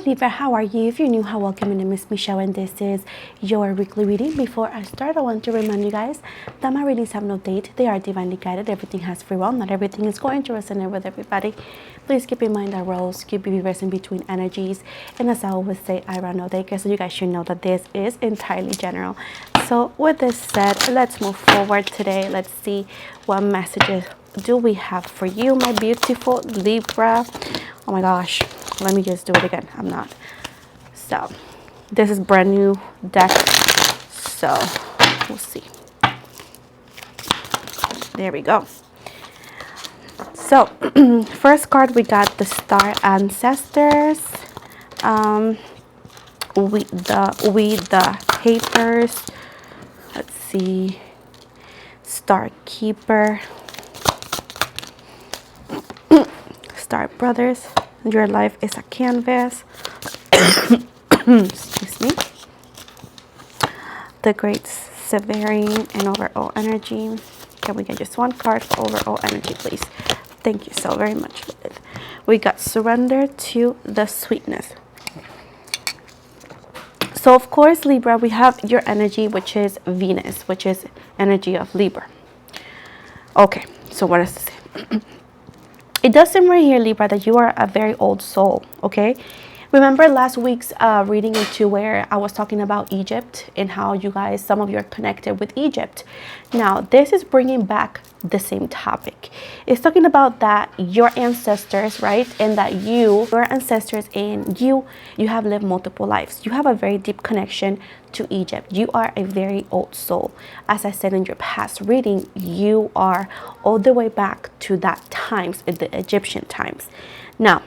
Libra, how are you? If you're new, hi, welcome. My name is Michelle and this is your weekly reading. Before I start, I want to remind you guys that my readings have no date. They are divinely guided. Everything has free will. Not everything is going to resonate with everybody. Please keep in mind that roles keep be reversing between energies. And as I always say, I run no daycare, so you guys should know that this is entirely general. So with this said, let's move forward today. Let's see what messages do we have for you, my beautiful Libra. Oh my gosh, let me just do it again. I'm not. So this is brand new deck, so we'll see. There we go. So first card, we got the Star Ancestors, we the Haters. Let's see, Star Keeper, Star Brothers. Your life is a canvas. Excuse me. The Great Severing and overall energy. Can we get just one card for overall energy, please? Thank you so very much for it. We got Surrender to the Sweetness. So of course, Libra, we have your energy, which is Venus, which is energy of Libra. Okay, so what does this say? It does seem right here, Libra, that you are a very old soul, okay? Remember last week's reading into where I was talking about Egypt and how you guys, some of you are connected with Egypt. Now, this is bringing back the same topic. It's talking about that your ancestors, right? And that your ancestors and you have lived multiple lives. You have a very deep connection to Egypt. You are a very old soul. As I said in your past reading, you are all the way back to that times, the Egyptian times. Now,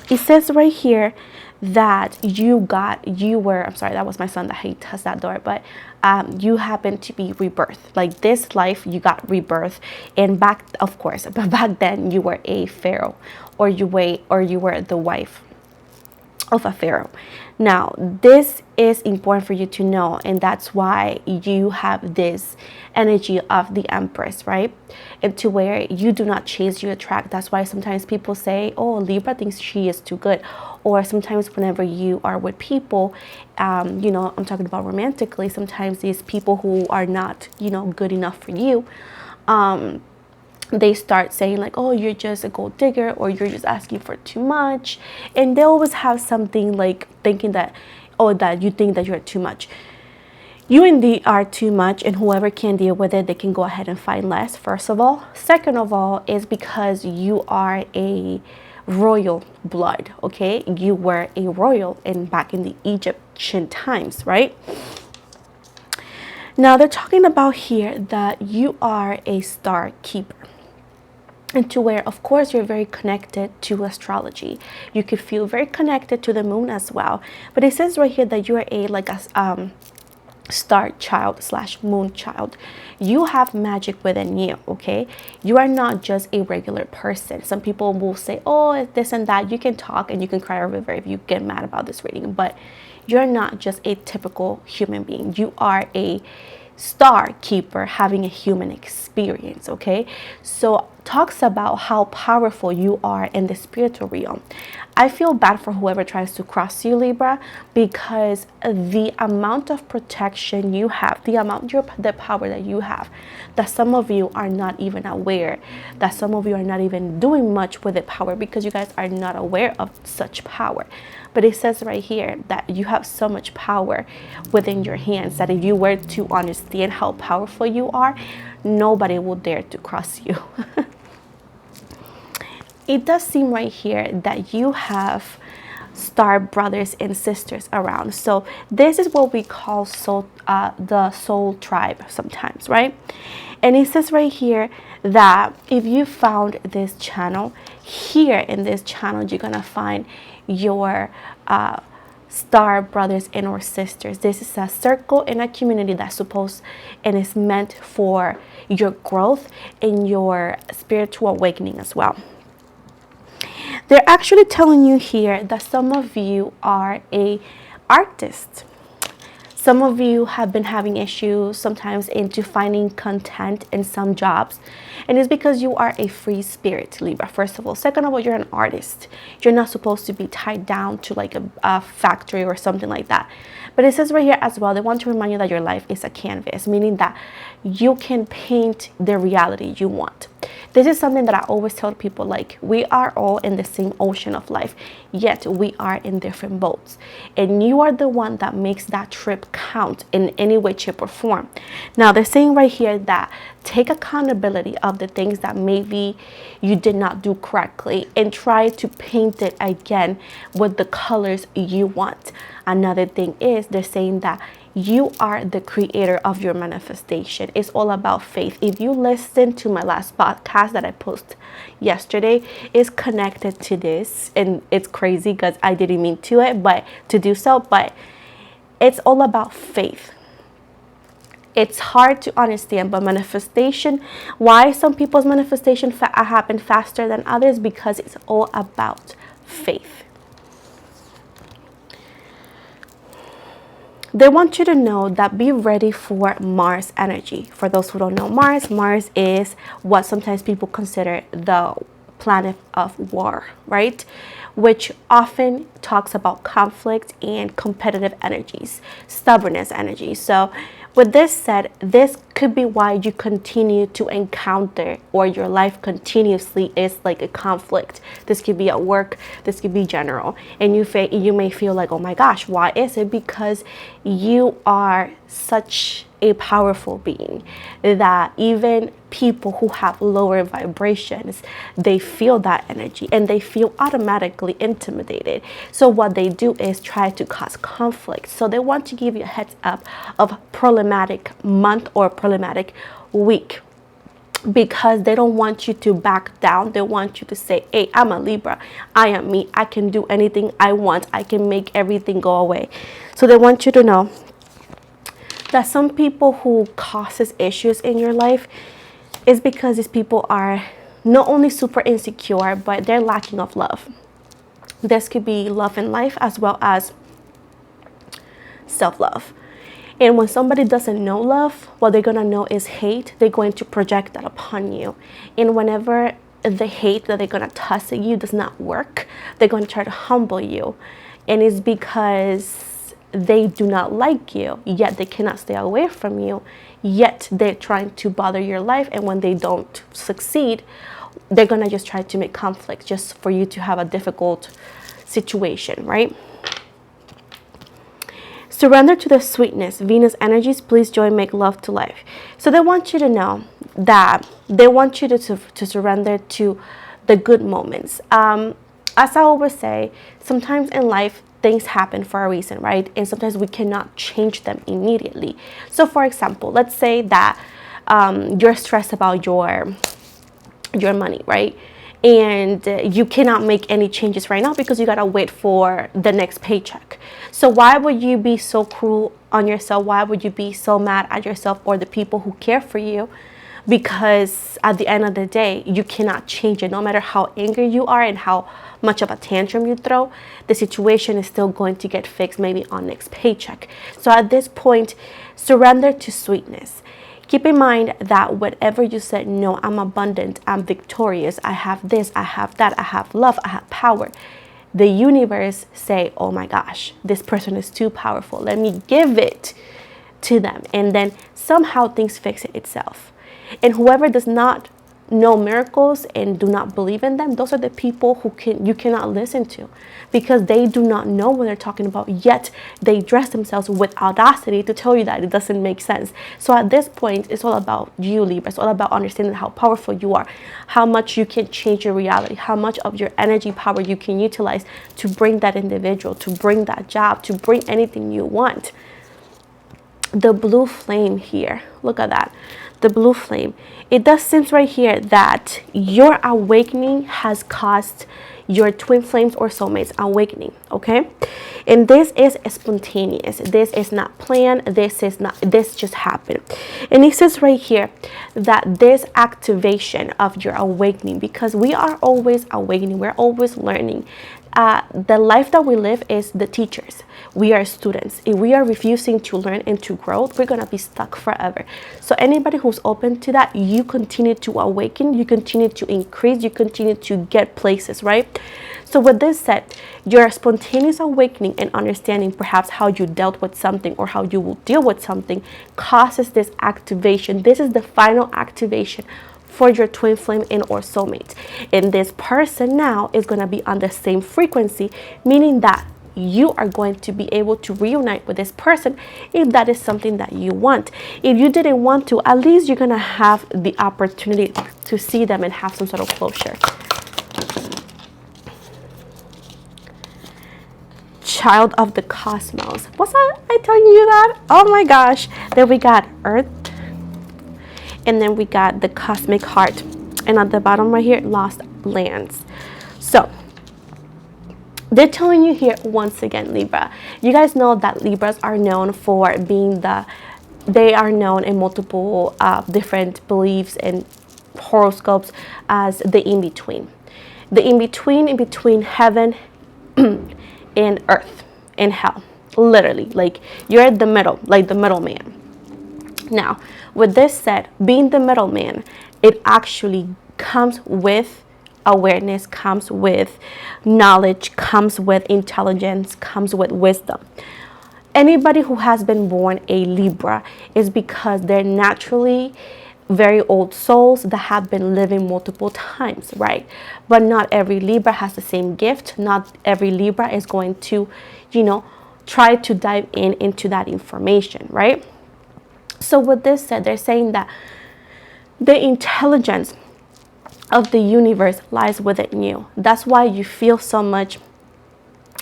it says right here that I'm sorry, that was my son that has that door, but you happen to be rebirthed. Like this life, you got rebirth, and back, of course, but back then you were a pharaoh, or you were the wife of a pharaoh. Now, this is important for you to know, and that's why you have this energy of the Empress, right? And to where you do not chase, you attract. That's why sometimes people say, oh, Libra thinks she is too good. Or sometimes whenever you are with people, you know, I'm talking about romantically, sometimes these people who are not, you know, good enough for you, they start saying like, oh, you're just a gold digger, or you're just asking for too much. And they always have something like thinking that, oh, that you think that you're too much. You indeed are too much, and whoever can deal with it, they can go ahead and find less, first of all. Second of all, is because you are a royal blood, okay? You were a royal back in the Egyptian times, right? Now, they're talking about here that you are a star keeper. And to where, of course, you're very connected to astrology. You could feel very connected to the moon as well. But it says right here that you are a star child / moon child. You have magic within you, okay? You are not just a regular person. Some people will say, oh, it's this and that. You can talk and you can cry a river if you get mad about this reading, but you're not just a typical human being. You are a star keeper having a human experience, okay? So talks about how powerful you are in the spiritual realm. I feel bad for whoever tries to cross you, Libra, because the amount of protection you have, the power that you have, that some of you are not even aware, that some of you are not even doing much with the power because you guys are not aware of such power. But it says right here that you have so much power within your hands that if you were to understand how powerful you are, nobody will dare to cross you. It does seem right here that you have star brothers and sisters around. So this is what we call the soul tribe sometimes, right? And it says right here that if you found this channel, here in this channel, you're gonna find your star brothers and or sisters. This is a circle and a community that's supposed and is meant for your growth and your spiritual awakening as well. They're actually telling you here that some of you are a artist. Some of you have been having issues sometimes into finding content in some jobs, and it's because you are a free spirit, Libra, first of all. Second of all, you're an artist. You're not supposed to be tied down to like a factory or something like that. But it says right here as well, they want to remind you that your life is a canvas, meaning that you can paint the reality you want. This is something that I always tell people, like, we are all in the same ocean of life, yet we are in different boats. And you are the one that makes that trip count in any way, shape, or form. Now, they're saying right here that take accountability of the things that maybe you did not do correctly and try to paint it again with the colors you want. Another thing is they're saying that you are the creator of your manifestation. It's all about faith. If you listen to my last podcast that I posted yesterday, it's connected to this, and it's crazy because I didn't mean to do so, but it's all about faith. It's hard to understand, but manifestation, why some people's manifestation happen faster than others, because it's all about faith. They want you to know that be ready for Mars energy. For those who don't know Mars is what sometimes people consider the planet of war, right? Which often talks about conflict and competitive energies, stubbornness energy. So with this said, this could be why you continue to encounter, or your life continuously is like a conflict. This could be at work, this could be general, and you may feel like, oh my gosh, why is it? Because you are such a powerful being that even people who have lower vibrations, they feel that energy and they feel automatically intimidated. So what they do is try to cause conflict. So they want to give you a heads up of problematic month or problematic week, because they don't want you to back down. They want you to say, hey, I'm a Libra, I am me, I can do anything I want, I can make everything go away. So they want you to know that some people who causes issues in your life is because these people are not only super insecure, but they're lacking of love. This could be love in life as well as self-love. And when somebody doesn't know love, what they're going to know is hate. They're going to project that upon you. And whenever the hate that they're going to toss at you does not work, they're going to try to humble you. And it's because they do not like you, yet they cannot stay away from you, yet they're trying to bother your life. And when they don't succeed, they're going to just try to make conflict just for you to have a difficult situation, right? Surrender to the sweetness. Venus energies, please join, make love to life. So they want you to know that they want you to surrender to the good moments. As I always say, sometimes in life, things happen for a reason, right? And sometimes we cannot change them immediately. So for example, let's say that you're stressed about your money, right? And you cannot make any changes right now because you gotta wait for the next paycheck. So why would you be so cruel on yourself? Why would you be so mad at yourself or the people who care for you? Because at the end of the day, you cannot change it. No matter how angry you are and how much of a tantrum you throw, the situation is still going to get fixed maybe on next paycheck. So at this point, surrender to sweetness. Keep in mind that whatever you said, no, I'm abundant, I'm victorious, I have this, I have that, I have love, I have power. The universe say, oh my gosh, this person is too powerful. Let me give it to them. And then somehow things fix it itself. And whoever does not know miracles and do not believe in them, those are the people who you cannot listen to, because they do not know what they're talking about, yet they dress themselves with audacity to tell you that it doesn't make sense. So at this point, it's all about you, Libra. It's all about understanding how powerful you are, how much you can change your reality, how much of your energy power you can utilize to bring that individual, to bring that job, to bring anything you want. The blue flame here, look at that. The blue flame, it does seem right here that your awakening has caused your twin flames or soulmates awakening, okay? And this is spontaneous. This is not planned. This just happened. And it says right here that this activation of your awakening, because we are always awakening, we're always learning. the life that we live is the teachers. We are students. If we are refusing to learn and to grow, we're going to be stuck forever. So anybody who's open to that, you continue to awaken, you continue to increase, you continue to get places, right? So with this said, your spontaneous awakening and understanding perhaps how you dealt with something or how you will deal with something causes this activation. This is the final activation for your twin flame and or soulmate. And this person now is going to be on the same frequency, meaning that you are going to be able to reunite with this person if that is something that you want. If you didn't want to, at least you're going to have the opportunity to see them and have some sort of closure. Child of the cosmos. Was I telling you that? Oh my gosh. Then we got Earth. And then we got the cosmic heart. And at the bottom right here, lost lands. So they're telling you here once again, Libra. You guys know that Libras are known for being they are known in multiple different beliefs and horoscopes as the in-between. The in-between, in between heaven and earth and hell. Literally, like you're at the middle, like the middleman. Now, with this said, being the middleman, it actually comes with awareness, comes with knowledge, comes with intelligence, comes with wisdom. Anybody who has been born a Libra is because they're naturally very old souls that have been living multiple times, right? But not every Libra has the same gift. Not every Libra is going to, try to dive into that information, right? So with this said, they're saying that the intelligence of the universe lies within you. That's why you feel so much.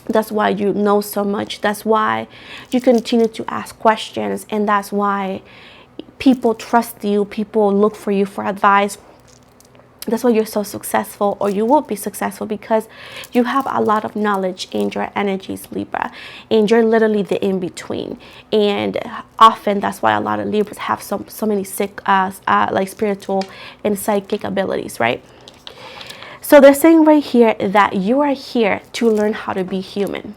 That's why you know so much. That's why you continue to ask questions. And that's why people trust you. People look for you for advice. That's why you're so successful, or you will be successful, because you have a lot of knowledge in your energies, Libra, and you're literally the in-between. And often that's why a lot of Libras have so many like spiritual and psychic abilities, right? So they're saying right here that you are here to learn how to be human.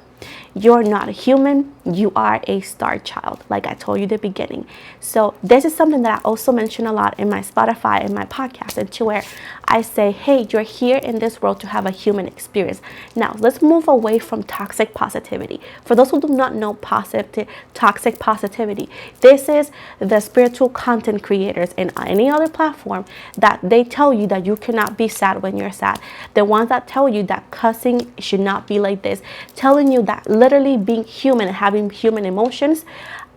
You're not a human, you are a star child, like I told you at the beginning. So this is something that I also mention a lot in my Spotify and my podcast, and to where I say, hey, you're here in this world to have a human experience. Now, let's move away from toxic positivity. For those who do not know toxic positivity, this is the spiritual content creators in any other platform that they tell you that you cannot be sad when you're sad. The ones that tell you that cussing should not be like this, telling you that literally being human and having human emotions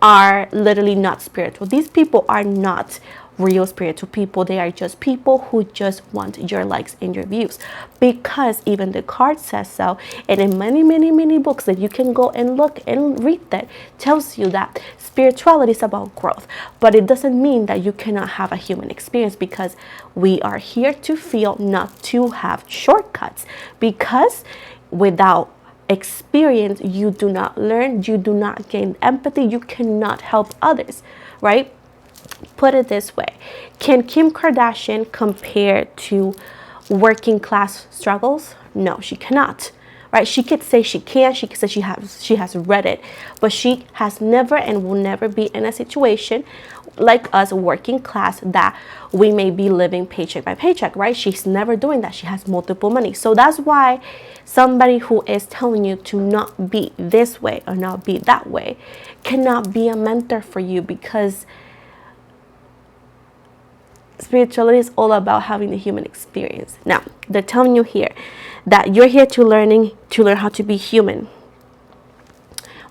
are literally not spiritual. These people are not real spiritual people. They are just people who just want your likes and your views, because even the card says so. And in many books that you can go and look and read, that tells you that spirituality is about growth. But it doesn't mean that you cannot have a human experience, because we are here to feel, not to have shortcuts. Because without experience, you do not learn, you do not gain empathy, you cannot help others, right? Put it this way, can Kim Kardashian compare to working class struggles? No, she cannot, right? She could say she can, she could say she has read it, but she has never and will never be in a situation like us, working class, that we may be living paycheck by paycheck, right? She's never doing that. She has multiple money. So that's why somebody who is telling you to not be this way or not be that way cannot be a mentor for you, because spirituality is all about having the human experience. Now, they're telling you here that you're here to learn how to be human.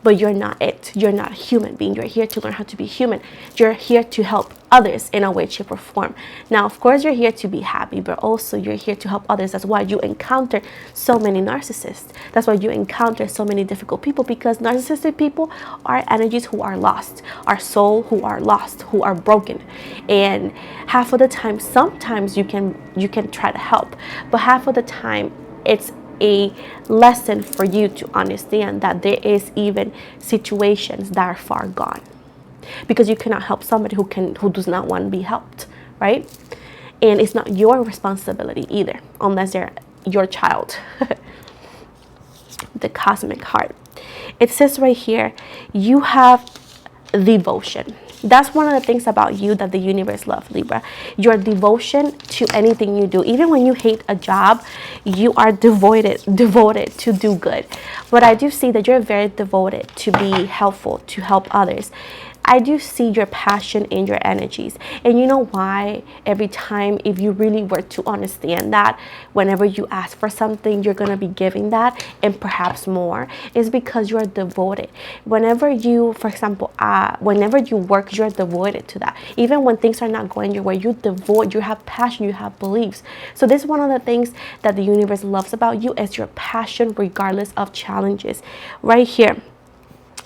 But you're not it. You're not a human being. You're here to learn how to be human. You're here to help others in a way, shape, or form. Now, of course, you're here to be happy, but also you're here to help others. That's why you encounter so many narcissists. That's why you encounter so many difficult people, because narcissistic people are energies who are lost, are soul who are lost, who are broken. And half of the time, sometimes you can try to help, but half of the time, it's a lesson for you to understand that there is even situations that are far gone, because you cannot help somebody who does not want to be helped, right? And it's not your responsibility either, unless they're your child. the cosmic heart. It says right here, you have devotion. That's one of the things about you that the universe loves, Libra. Your devotion to anything you do. Even when you hate a job, you are devoted to do good. But I do see that you're very devoted to be helpful, to help others. I do see your passion and your energies. And you know why? Every time, if you really were to understand that, whenever you ask for something, you're going to be giving that and perhaps more, is because you're devoted. Whenever you, for example, whenever you work, you're devoted to that. Even when things are not going your way, you have passion, you have beliefs. So this is one of the things that the universe loves about you, is your passion regardless of challenges. Right here,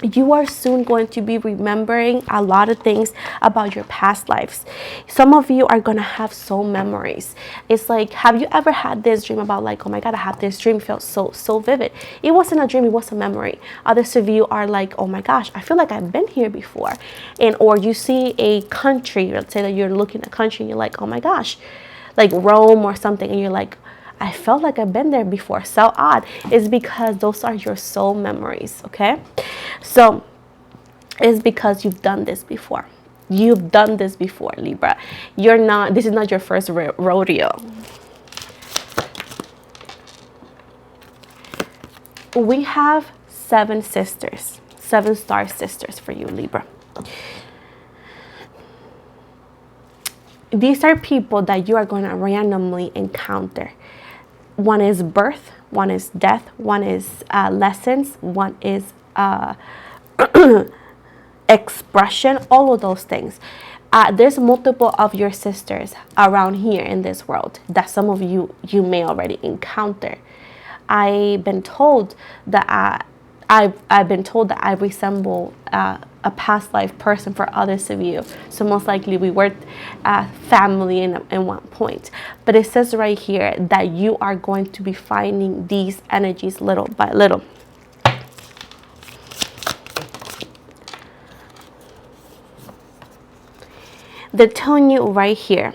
you are soon going to be remembering a lot of things about your past lives. Some of you are going to have soul memories. It's like, have you ever had this dream about like, oh my God, I had this dream, felt so vivid. It wasn't a dream, it was a memory. Others of you are like, oh my gosh, I feel like I've been here before. And or you see a country, let's say that you're looking at a country and you're like, oh my gosh, like Rome or something, and you're like, I felt like I've been there before. So odd. It's because those are your soul memories, okay? So it's because you've done this before. You've done this before, Libra. This is not your first rodeo. We have 7 sisters, 7-star sisters for you, Libra. These are people that you are going to randomly encounter. One is birth, one is death, one is lessons, one is expression, all of those things. There's multiple of your sisters around here in this world that some of you may already encounter. I've been told that I resemble a past life person for others of you. So most likely we were family in one point. But it says right here that you are going to be finding these energies little by little. They're telling you right here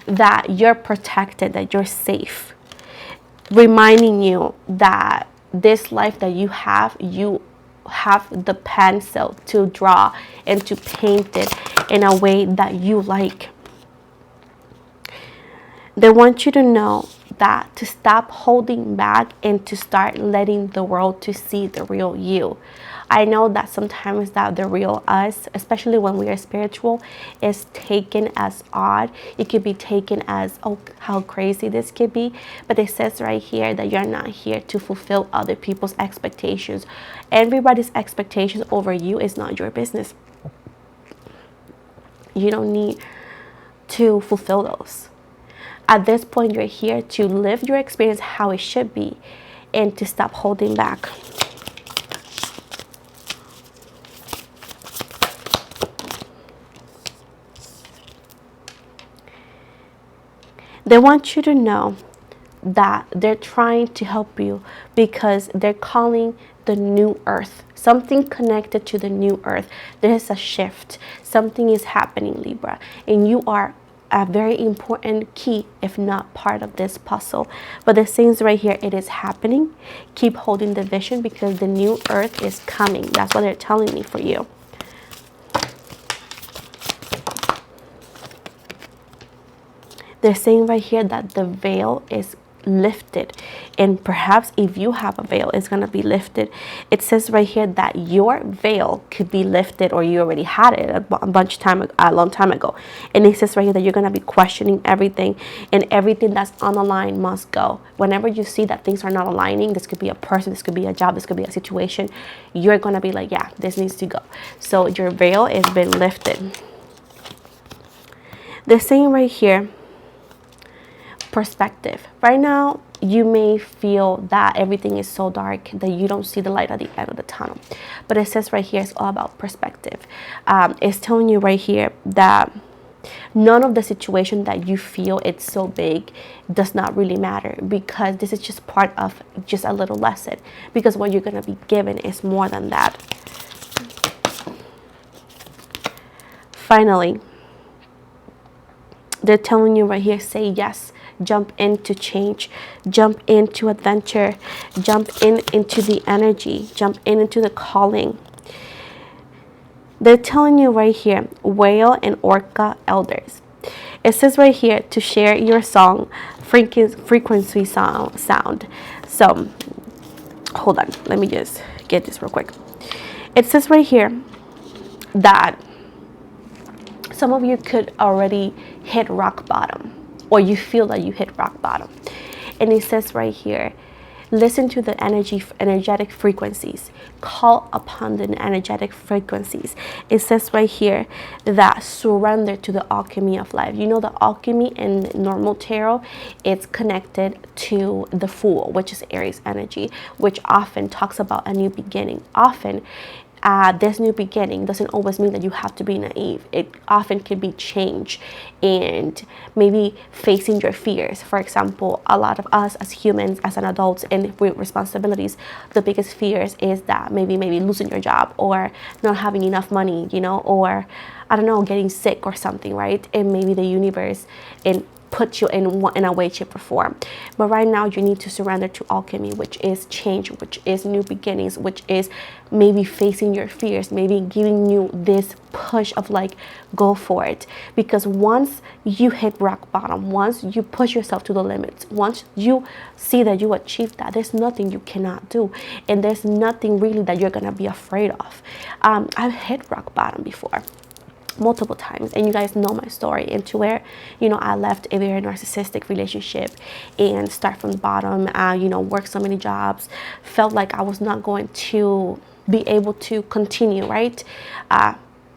that you're protected, that you're safe. Reminding you that this life that you have the pencil to draw and to paint it in a way that you like. They want you to know that to stop holding back and to start letting the world to see the real you. I know that sometimes that the real us, especially when we are spiritual, is taken as odd. It could be taken as, oh, how crazy this could be. But it says right here that you're not here to fulfill other people's expectations. Everybody's expectations over you is not your business. You don't need to fulfill those. At this point, you're here to live your experience how it should be and to stop holding back. They want you to know that they're trying to help you because they're calling the new earth. Something connected to the new earth. There is a shift. Something is happening, Libra. And you are a very important key, if not part of this puzzle. But the things right here, it is happening. Keep holding the vision because the new earth is coming. That's what they're telling me for you. They're saying right here that the veil is lifted, and perhaps if you have a veil, it's going to be lifted. It says right here that your veil could be lifted, or you already had it a long time ago. And it says right here that you're going to be questioning everything, and everything that's on the line must go. Whenever you see that things are not aligning, this could be a person, this could be a job, this could be a situation, you're going to be like, yeah, this needs to go. So your veil has been lifted. They're saying right here, perspective. Right now, you may feel that everything is so dark that you don't see the light at the end of the tunnel. But it says right here, it's all about perspective. It's telling you right here that none of the situation that you feel it's so big does not really matter, because this is just part of just a little lesson, because what you're going to be given is more than that. Finally, they're telling you right here, say yes. jump into change, jump into adventure, jump into the energy, jump into the calling. They're telling you right here, whale and orca elders. It says right here to share your song, frequency sound. So hold on, let me just get this real quick. It says right here that some of you could already hit rock bottom, or you feel that you hit rock bottom. And it says right here, listen to the energetic frequencies. Call upon the energetic frequencies. It says right here that surrender to the alchemy of life. You know, the alchemy in normal tarot, it's connected to the Fool, which is Aries energy, which often talks about a new beginning. Often, this new beginning doesn't always mean that you have to be naive. It often can be change and maybe facing your fears. For example, a lot of us as humans, as an adults and with responsibilities, the biggest fears is that maybe losing your job, or not having enough money, you know, or I don't know, getting sick or something, right? And maybe the universe put you in a way, shape, or form. But right now you need to surrender to alchemy, which is change, which is new beginnings, which is maybe facing your fears, maybe giving you this push of like, go for it. Because once you hit rock bottom, once you push yourself to the limits, once you see that you achieved that, there's nothing you cannot do, and there's nothing really that you're gonna be afraid of. I've hit rock bottom before, multiple times, and you guys know my story, into where, you know, I left a very narcissistic relationship and start from the bottom, you know, work so many jobs, felt like I was not going to be able to continue, right?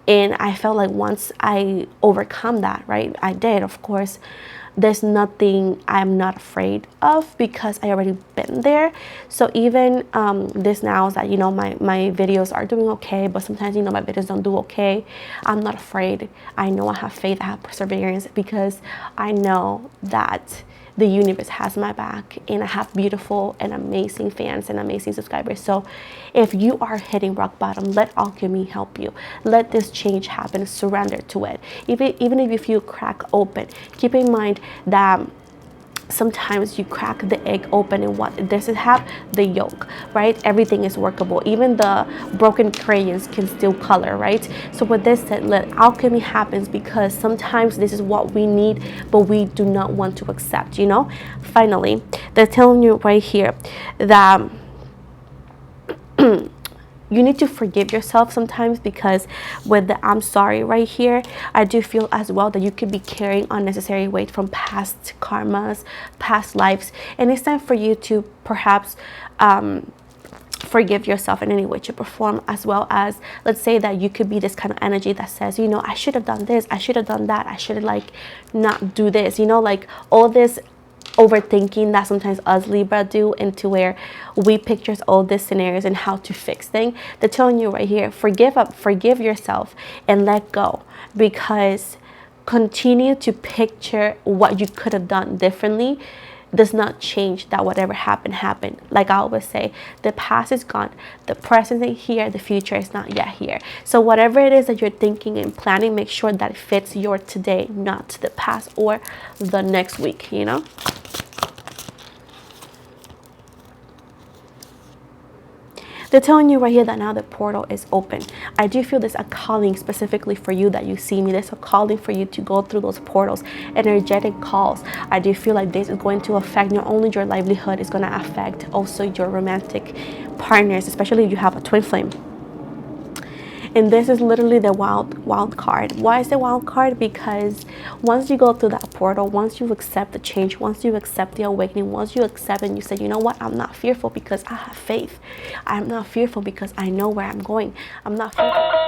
And I felt like once I overcome that, right, I did, of course, there's nothing I'm not afraid of, because I already been there. So even this now is that, you know, my videos are doing okay, but sometimes, you know, my videos don't do okay. I'm not afraid. I know I have faith, I have perseverance, because I know that the universe has my back, and I have beautiful and amazing fans and amazing subscribers. So if you are hitting rock bottom, let alchemy help you. Let this change happen. Surrender to it. Even if you feel crack open, keep in mind that sometimes you crack the egg open, and what does it have? The yolk, right? Everything is workable. Even the broken crayons can still color, right? So with this said, let alchemy happens, because sometimes this is what we need, but we do not want to accept, you know? Finally, they're telling you right here that you need to forgive yourself sometimes, because with the I'm sorry right here, I do feel as well that you could be carrying unnecessary weight from past karmas, past lives, and it's time for you to perhaps forgive yourself in any way, shape, or form. As well as, let's say that you could be this kind of energy that says, you know, I should have done this, I should have done that, I should like not do this, you know, like all this overthinking that sometimes us Libra do, into where we pictures all these scenarios and how to fix things. They're telling you right here, forgive yourself and let go, because continue to picture what you could have done differently does not change that whatever happened. Like I always say, the past is gone, the present is here, the future is not yet here. So whatever it is that you're thinking and planning, make sure that it fits your today, not the past or the next week, you know? They're telling you right here that now the portal is open. I do feel there's a calling specifically for you that you see me. There's a calling for you to go through those portals, energetic calls. I do feel like this is going to affect not only your livelihood, it's going to affect also your romantic partners, especially if you have a twin flame. And this is literally the wild card. Why is the wild card? Because once you go through that portal, once you accept the change, once you accept the awakening, once you accept and you say, you know what, I'm not fearful because I have faith. I'm not fearful because I know where I'm going. I'm not fearful.